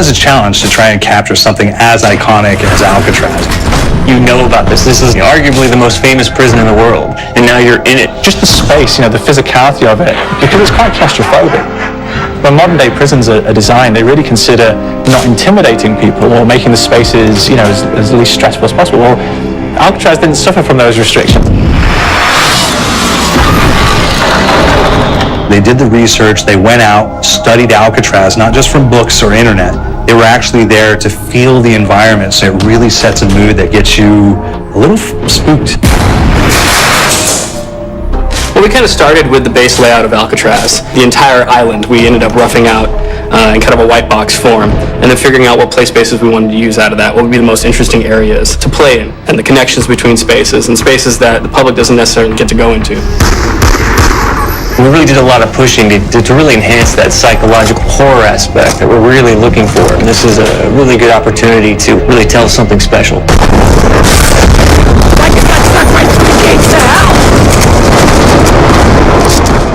was a challenge to try and capture something as iconic as Alcatraz. You know about this. This is arguably the most famous prison in the world, and now you're in it. Just the space, the physicality of it, because it's quite claustrophobic. When modern day prisons are designed, they really consider not intimidating people or making the spaces, as least stressful as possible. Well, Alcatraz didn't suffer from those restrictions. They did the research, they went out, studied Alcatraz, not just from books or internet. They were actually there to feel the environment, so it really sets a mood that gets you a little spooked. Well, we kind of started with the base layout of Alcatraz. The entire island we ended up roughing out in kind of a white box form, and then figuring out what play spaces we wanted to use out of that, what would be the most interesting areas to play in, and the connections between spaces, and spaces that the public doesn't necessarily get to go into. We really did a lot of pushing to really enhance that psychological horror aspect that we're really looking for, and this is a really good opportunity to really tell something special.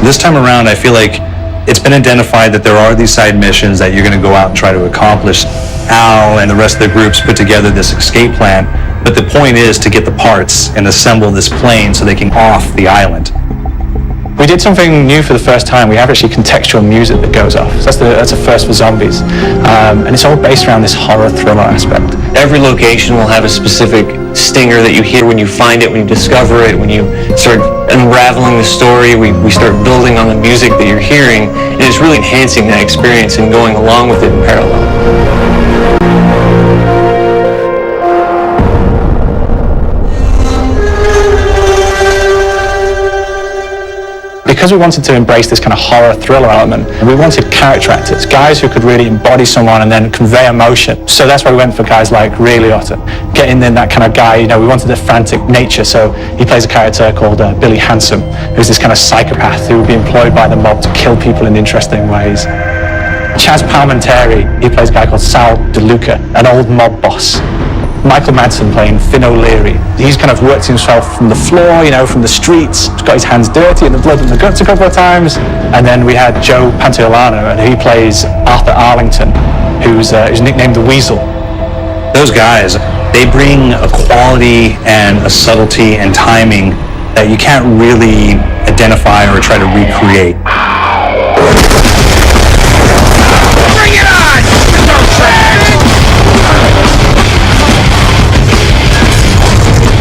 This time around, I feel like it's been identified that there are these side missions that you're going to go out and try to accomplish. Al and the rest of the groups put together this escape plan, but the point is to get the parts and assemble this plane so they can off the island. We did something new for the first time. We have actually contextual music that goes off. So that's a first for zombies. And it's all based around this horror thriller aspect. Every location will have a specific stinger that you hear when you find it, when you discover it, when you start unraveling the story. We start building on the music that you're hearing, and it's really enhancing that experience and going along with it in parallel. Because we wanted to embrace this kind of horror thriller element, we wanted character actors, guys who could really embody someone and then convey emotion. So that's why we went for guys like Ray Liotta, getting in that kind of guy, we wanted a frantic nature. So he plays a character called Billy Handsome, who's this kind of psychopath who would be employed by the mob to kill people in interesting ways. Chaz Palminteri, he plays a guy called Sal DeLuca, an old mob boss. Michael Madsen playing Finn O'Leary. He's kind of worked himself from the floor, from the streets. He's got his hands dirty in the blood and the guts a couple of times. And then we had Joe Pantoliano, and he plays Arthur Arlington, who's nicknamed the Weasel. Those guys, they bring a quality and a subtlety and timing that you can't really identify or try to recreate. Bring it on!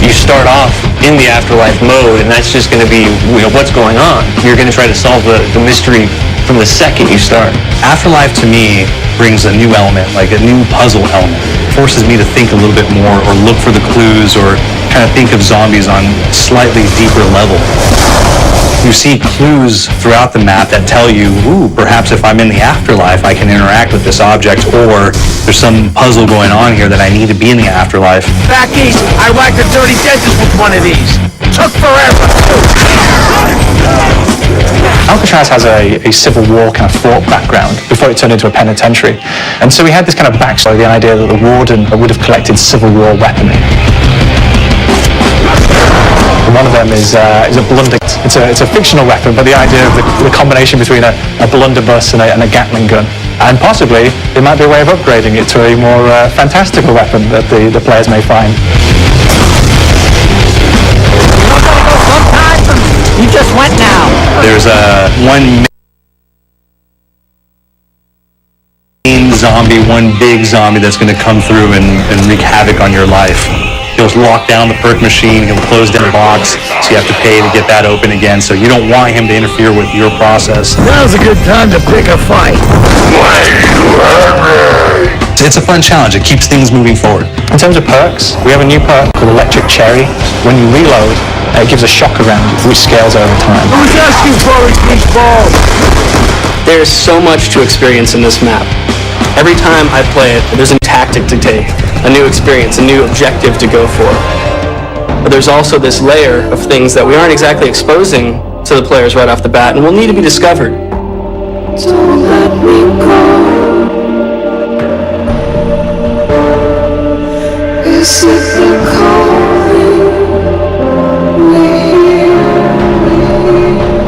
You start off in the afterlife mode, and that's just going to be what's going on. You're going to try to solve the mystery from the second you start. Afterlife to me brings a new element, like a new puzzle element. It forces me to think a little bit more or look for the clues or kind of think of zombies on a slightly deeper level. You see clues throughout the map that tell you, perhaps if I'm in the afterlife, I can interact with this object, or there's some puzzle going on here that I need to be in the afterlife. Back east, I whacked a dirty dentist with one of these. Took forever. Alcatraz has a Civil War kind of fort background before it turned into a penitentiary. And so we had this kind of backstory, the idea that the warden would have collected Civil War weaponry. And one of them is a blunder. It's a fictional weapon, but the idea of the combination between a blunderbuss and a Gatling gun. And possibly, there might be a way of upgrading it to a more fantastical weapon that the players may find. You just went now. There's one main zombie, one big zombie that's going to come through and wreak havoc on your life. He'll lock down the perk machine, he'll close down the box, so you have to pay to get that open again, so you don't want him to interfere with your process. Now's a good time to pick a fight. It's a fun challenge, it keeps things moving forward. In terms of perks, we have a new perk called Electric Cherry. When you reload, it gives a shock around you, which scales over time. Who's asking for these balls? There's so much to experience in this map. Every time I play it, there's a tactic to take, a new experience, a new objective to go for. But there's also this layer of things that we aren't exactly exposing to the players right off the bat and will need to be discovered. Don't let me go. Is it the calling?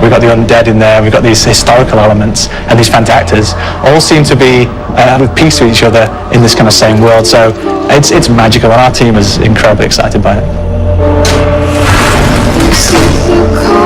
we've got the undead in there, we've got these historical elements, and these fantactors all seem to be at peace with each other in this kind of same world. So it's magical, and our team is incredibly excited by it. You see the